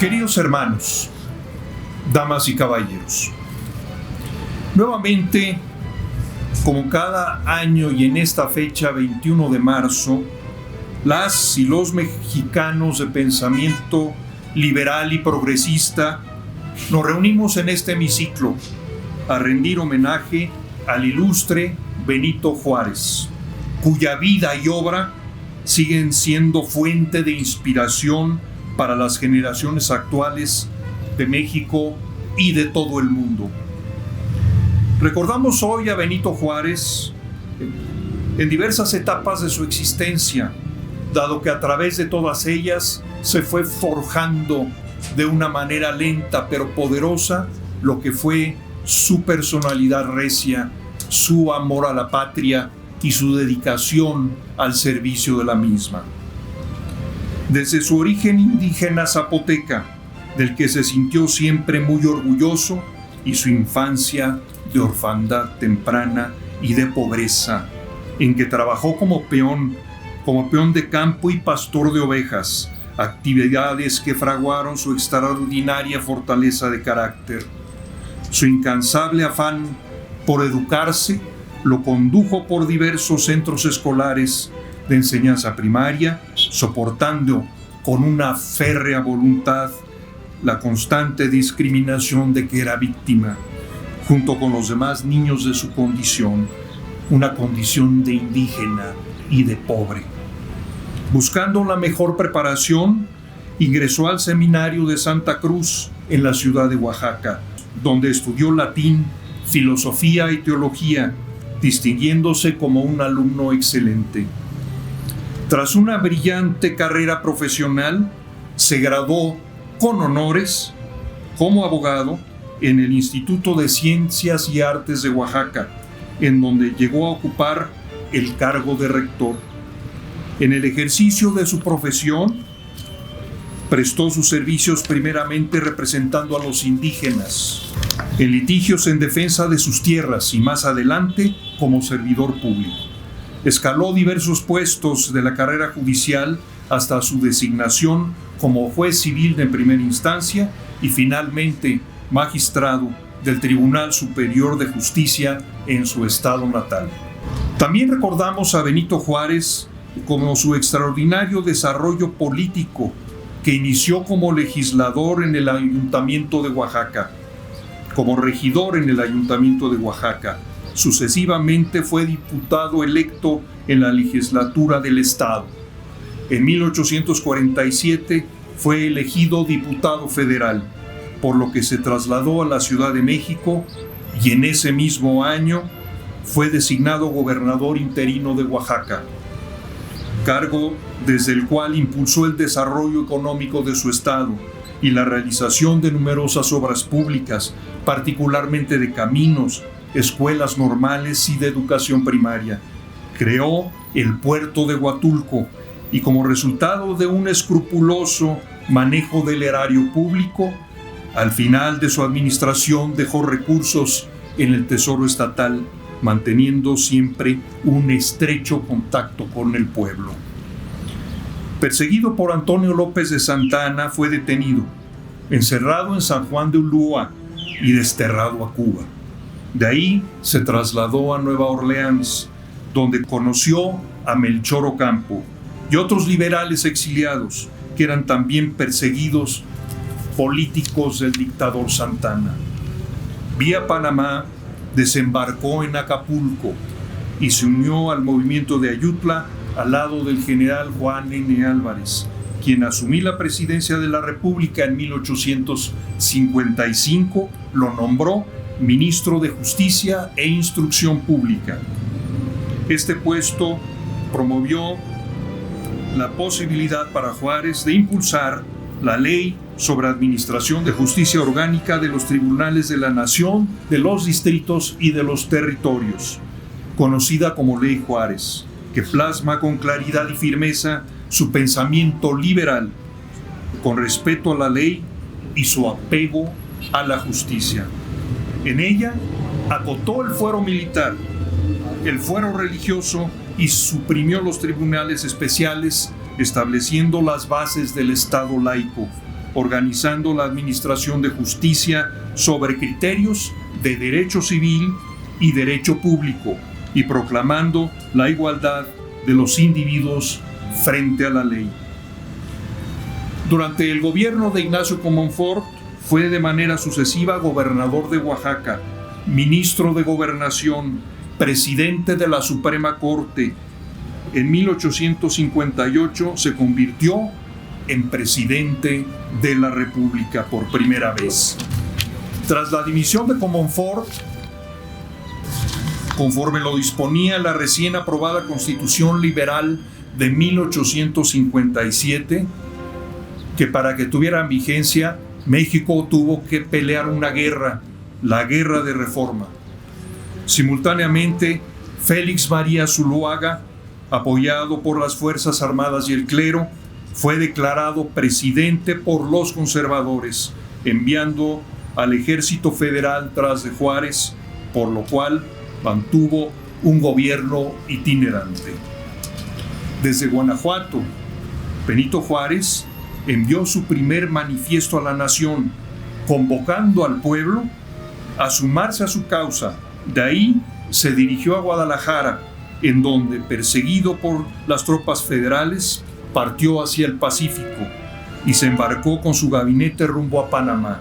Queridos hermanos, damas y caballeros, nuevamente, como cada año y en esta fecha 21 de marzo, las y los mexicanos de pensamiento liberal y progresista nos reunimos en este hemiciclo a rendir homenaje al ilustre Benito Juárez, cuya vida y obra siguen siendo fuente de inspiración para las generaciones actuales de México y de todo el mundo. Recordamos hoy a Benito Juárez en diversas etapas de su existencia, dado que a través de todas ellas se fue forjando de una manera lenta pero poderosa lo que fue su personalidad recia, su amor a la patria y su dedicación al servicio de la misma. Desde su origen indígena zapoteca, del que se sintió siempre muy orgulloso, y su infancia de orfandad temprana y de pobreza, en que trabajó como peón de campo y pastor de ovejas, actividades que fraguaron su extraordinaria fortaleza de carácter. Su incansable afán por educarse lo condujo por diversos centros escolares de enseñanza primaria, soportando con una férrea voluntad la constante discriminación de que era víctima, junto con los demás niños de su condición, una condición de indígena y de pobre. Buscando la mejor preparación, ingresó al seminario de Santa Cruz en la ciudad de Oaxaca, donde estudió latín, filosofía y teología, distinguiéndose como un alumno excelente. Tras una brillante carrera profesional, se graduó con honores como abogado en el Instituto de Ciencias y Artes de Oaxaca, en donde llegó a ocupar el cargo de rector. En el ejercicio de su profesión, prestó sus servicios primeramente representando a los indígenas en litigios en defensa de sus tierras y más adelante como servidor público. Escaló diversos puestos de la carrera judicial hasta su designación como juez civil de primera instancia y finalmente magistrado del Tribunal Superior de Justicia en su estado natal. También recordamos a Benito Juárez como su extraordinario desarrollo político que inició como legislador en el Ayuntamiento de Oaxaca, como regidor en el Ayuntamiento de Oaxaca. Sucesivamente fue diputado electo en la legislatura del Estado. En 1847 fue elegido diputado federal, por lo que se trasladó a la Ciudad de México y en ese mismo año fue designado gobernador interino de Oaxaca, cargo desde el cual impulsó el desarrollo económico de su estado y la realización de numerosas obras públicas, particularmente de caminos, escuelas normales y de educación primaria. Creó el puerto de Huatulco y como resultado de un escrupuloso manejo del erario público, al final de su administración dejó recursos en el Tesoro Estatal, manteniendo siempre un estrecho contacto con el pueblo. Perseguido por Antonio López de Santa Anna, fue detenido, encerrado en San Juan de Ulúa y desterrado a Cuba. De ahí se trasladó a Nueva Orleans, donde conoció a Melchor Ocampo y otros liberales exiliados que eran también perseguidos políticos del dictador Santana. Vía Panamá, desembarcó en Acapulco y se unió al movimiento de Ayutla al lado del general Juan N. Álvarez, quien asumió la presidencia de la República en 1855, lo nombró ministro de Justicia e Instrucción Pública. Este puesto promovió la posibilidad para Juárez de impulsar la ley sobre administración de justicia orgánica de los tribunales de la nación, de los distritos y de los territorios, conocida como Ley Juárez, que plasma con claridad y firmeza su pensamiento liberal, con respeto a la ley y su apego a la justicia. En ella acotó el fuero militar, el fuero religioso y suprimió los tribunales especiales, estableciendo las bases del Estado laico, organizando la administración de justicia sobre criterios de derecho civil y derecho público, y proclamando la igualdad de los individuos frente a la ley. Durante el gobierno de Ignacio Comonfort fue de manera sucesiva gobernador de Oaxaca, ministro de Gobernación, presidente de la Suprema Corte. En 1858 se convirtió en presidente de la República por primera vez. Tras la dimisión de Comonfort, conforme lo disponía la recién aprobada Constitución Liberal de 1857, que para que tuvieran vigencia, México tuvo que pelear una guerra, la Guerra de Reforma. Simultáneamente, Félix María Zuloaga, apoyado por las Fuerzas Armadas y el clero, fue declarado presidente por los conservadores, enviando al Ejército Federal tras de Juárez, por lo cual mantuvo un gobierno itinerante. Desde Guanajuato, Benito Juárez envió su primer manifiesto a la nación, convocando al pueblo a sumarse a su causa. De ahí se dirigió a Guadalajara, en donde, perseguido por las tropas federales, partió hacia el Pacífico y se embarcó con su gabinete rumbo a Panamá.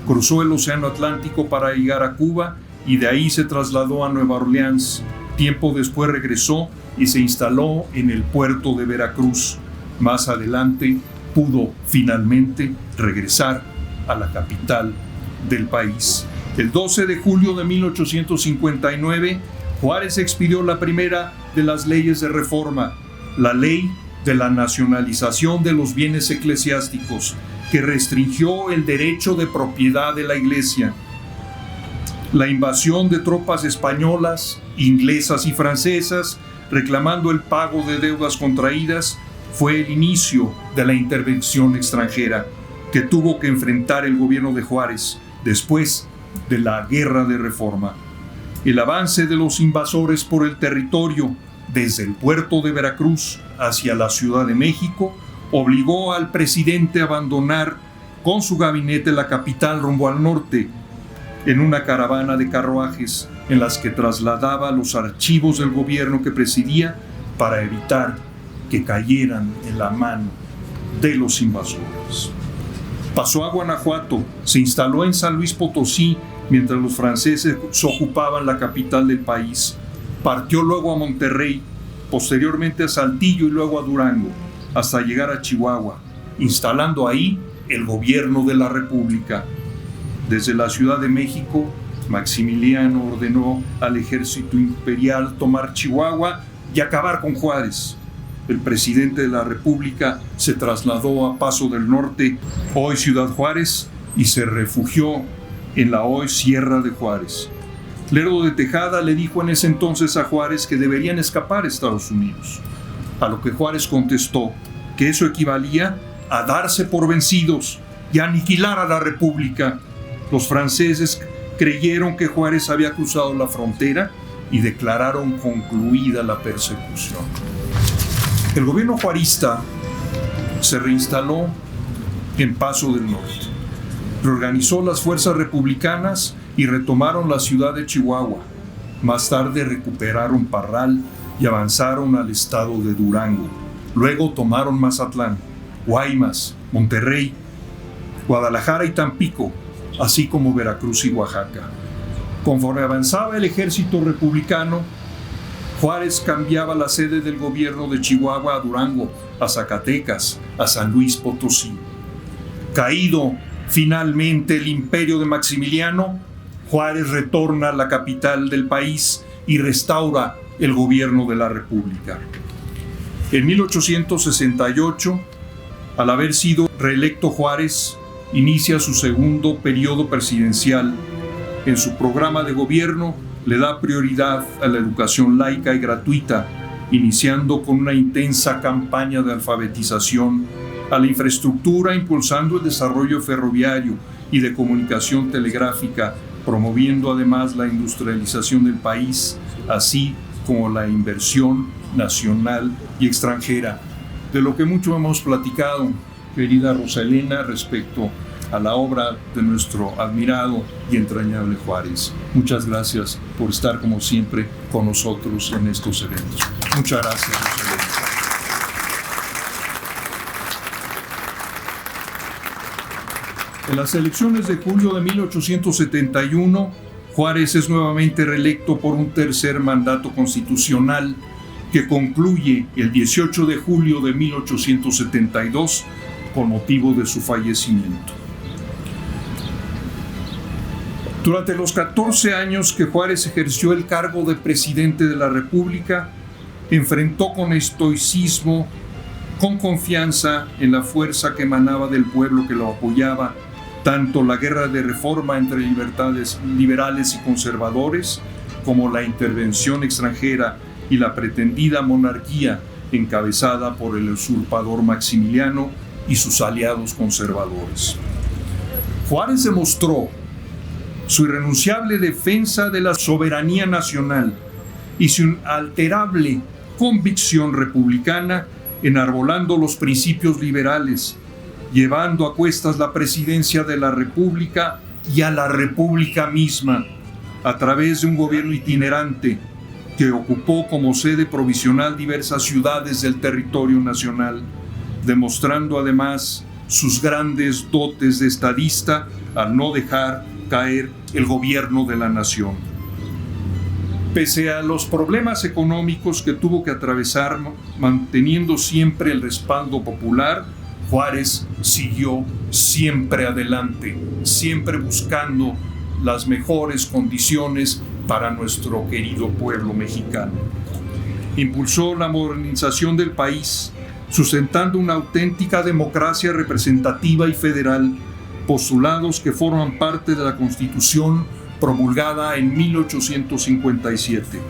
Cruzó el Océano Atlántico para llegar a Cuba y de ahí se trasladó a Nueva Orleans. Tiempo después regresó y se instaló en el puerto de Veracruz. Más adelante pudo finalmente regresar a la capital del país. El 12 de julio de 1859, Juárez expidió la primera de las leyes de reforma, la ley de la nacionalización de los bienes eclesiásticos, que restringió el derecho de propiedad de la Iglesia. La invasión de tropas españolas, inglesas y francesas, reclamando el pago de deudas contraídas, fue el inicio de la intervención extranjera que tuvo que enfrentar el gobierno de Juárez después de la Guerra de Reforma. El avance de los invasores por el territorio desde el puerto de Veracruz hacia la Ciudad de México obligó al presidente a abandonar con su gabinete la capital rumbo al norte, en una caravana de carruajes en las que trasladaba los archivos del gobierno que presidía para evitar que cayeran en la mano de los invasores. Pasó a Guanajuato, se instaló en San Luis Potosí mientras los franceses ocupaban la capital del país. Partió luego a Monterrey, posteriormente a Saltillo y luego a Durango, hasta llegar a Chihuahua, instalando ahí el gobierno de la República. Desde la Ciudad de México, Maximiliano ordenó al ejército imperial tomar Chihuahua y acabar con Juárez. El presidente de la República se trasladó a Paso del Norte, hoy Ciudad Juárez, y se refugió en la hoy Sierra de Juárez. Lerdo de Tejada le dijo en ese entonces a Juárez que deberían escapar a Estados Unidos, a lo que Juárez contestó que eso equivalía a darse por vencidos y aniquilar a la República. Los franceses creyeron que Juárez había cruzado la frontera y declararon concluida la persecución. El gobierno juarista se reinstaló en Paso del Norte, reorganizó las fuerzas republicanas y retomaron la ciudad de Chihuahua. Más tarde recuperaron Parral y avanzaron al estado de Durango. Luego tomaron Mazatlán, Guaymas, Monterrey, Guadalajara y Tampico, así como Veracruz y Oaxaca. Conforme avanzaba el ejército republicano, Juárez cambiaba la sede del gobierno de Chihuahua a Durango, a Zacatecas, a San Luis Potosí. Caído finalmente el imperio de Maximiliano, Juárez retorna a la capital del país y restaura el gobierno de la República. En 1868, al haber sido reelecto Juárez, inicia su segundo periodo presidencial. En su programa de gobierno le da prioridad a la educación laica y gratuita, iniciando con una intensa campaña de alfabetización, a la infraestructura, impulsando el desarrollo ferroviario y de comunicación telegráfica, promoviendo además la industrialización del país, así como la inversión nacional y extranjera. De lo que mucho hemos platicado, querida Rosa Elena, respecto a la obra de nuestro admirado y entrañable Juárez. Muchas gracias por estar, como siempre, con nosotros en estos eventos. Muchas gracias, Rosa Elena. En las elecciones de julio de 1871, Juárez es nuevamente reelecto por un tercer mandato constitucional que concluye el 18 de julio de 1872 con motivo de su fallecimiento. Durante los 14 años que Juárez ejerció el cargo de presidente de la República, enfrentó con estoicismo, con confianza en la fuerza que emanaba del pueblo que lo apoyaba, tanto la guerra de reforma entre liberales y conservadores, como la intervención extranjera y la pretendida monarquía encabezada por el usurpador Maximiliano y sus aliados conservadores. Juárez demostró su irrenunciable defensa de la soberanía nacional y su inalterable convicción republicana, enarbolando los principios liberales, llevando a cuestas la presidencia de la República y a la República misma, a través de un gobierno itinerante que ocupó como sede provisional diversas ciudades del territorio nacional, demostrando además sus grandes dotes de estadista al no dejar caer el gobierno de la nación. Pese a los problemas económicos que tuvo que atravesar, manteniendo siempre el respaldo popular, Juárez siguió siempre adelante, siempre buscando las mejores condiciones para nuestro querido pueblo mexicano. Impulsó la modernización del país, sustentando una auténtica democracia representativa y federal, postulados que forman parte de la Constitución promulgada en 1857.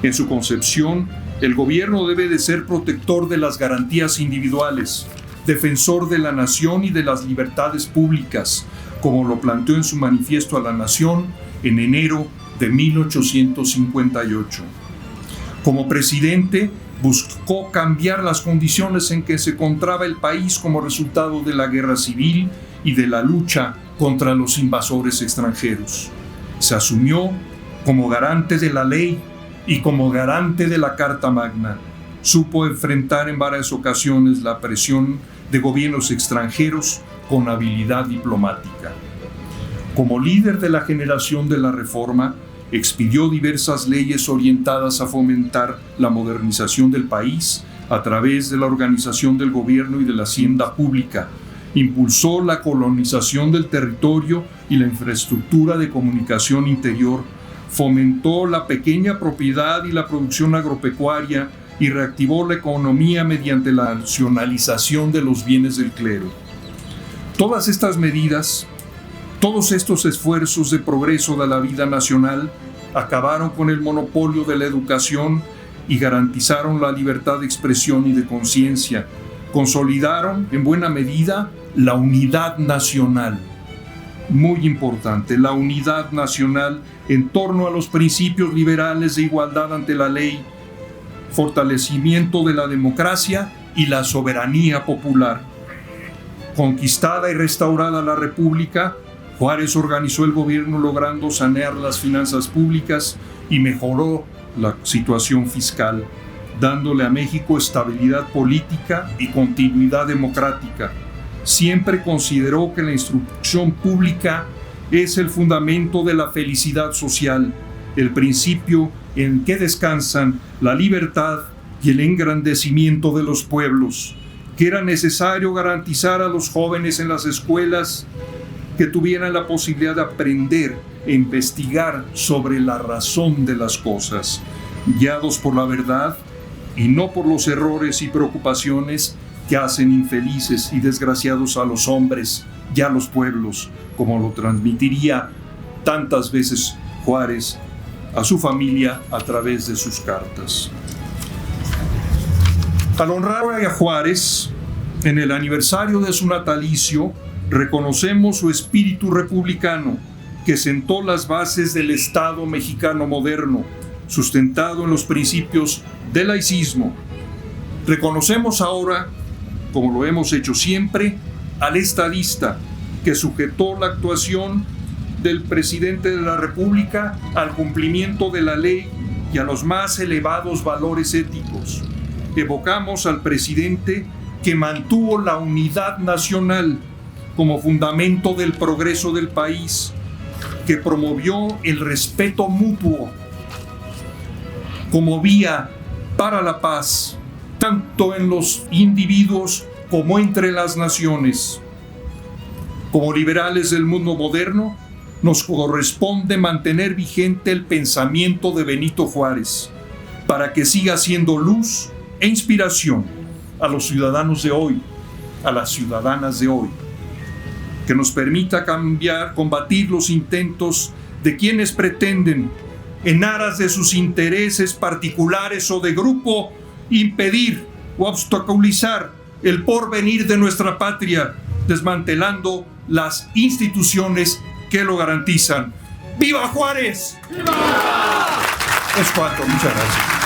En su concepción, el gobierno debe de ser protector de las garantías individuales, defensor de la nación y de las libertades públicas, como lo planteó en su manifiesto a la nación en enero de 1858. Como presidente, buscó cambiar las condiciones en que se encontraba el país como resultado de la guerra civil y de la lucha contra los invasores extranjeros. Se asumió como garante de la ley y como garante de la Carta Magna. Supo enfrentar en varias ocasiones la presión de gobiernos extranjeros con habilidad diplomática. Como líder de la generación de la Reforma, expidió diversas leyes orientadas a fomentar la modernización del país a través de la organización del gobierno y de la hacienda pública. Impulsó la colonización del territorio y la infraestructura de comunicación interior. Fomentó la pequeña propiedad y la producción agropecuaria y reactivó la economía mediante la nacionalización de los bienes del clero. Todas estas medidas, todos estos esfuerzos de progreso de la vida nacional acabaron con el monopolio de la educación y garantizaron la libertad de expresión y de conciencia. Consolidaron en buena medida la unidad nacional. Muy importante, la unidad nacional en torno a los principios liberales de igualdad ante la ley, fortalecimiento de la democracia y la soberanía popular. Conquistada y restaurada la República, Juárez organizó el gobierno logrando sanear las finanzas públicas y mejoró la situación fiscal, dándole a México estabilidad política y continuidad democrática. Siempre consideró que la instrucción pública es el fundamento de la felicidad social, el principio en que descansan la libertad y el engrandecimiento de los pueblos, que era necesario garantizar a los jóvenes en las escuelas que tuvieran la posibilidad de aprender e investigar sobre la razón de las cosas, guiados por la verdad y no por los errores y preocupaciones que hacen infelices y desgraciados a los hombres y a los pueblos, como lo transmitiría tantas veces Juárez a su familia a través de sus cartas. Al honrar a Juárez, en el aniversario de su natalicio, reconocemos su espíritu republicano, que sentó las bases del Estado mexicano moderno, sustentado en los principios del laicismo. Reconocemos ahora como lo hemos hecho siempre, al estadista que sujetó la actuación del presidente de la República al cumplimiento de la ley y a los más elevados valores éticos. Evocamos al presidente que mantuvo la unidad nacional como fundamento del progreso del país, que promovió el respeto mutuo como vía para la paz, tanto en los individuos como entre las naciones. Como liberales del mundo moderno, nos corresponde mantener vigente el pensamiento de Benito Juárez para que siga siendo luz e inspiración a los ciudadanos de hoy, a las ciudadanas de hoy, que nos permita combatir los intentos de quienes pretenden, en aras de sus intereses particulares o de grupo, impedir o obstaculizar el porvenir de nuestra patria, desmantelando las instituciones que lo garantizan. ¡Viva Juárez! ¡Viva! Es cuanto, muchas gracias.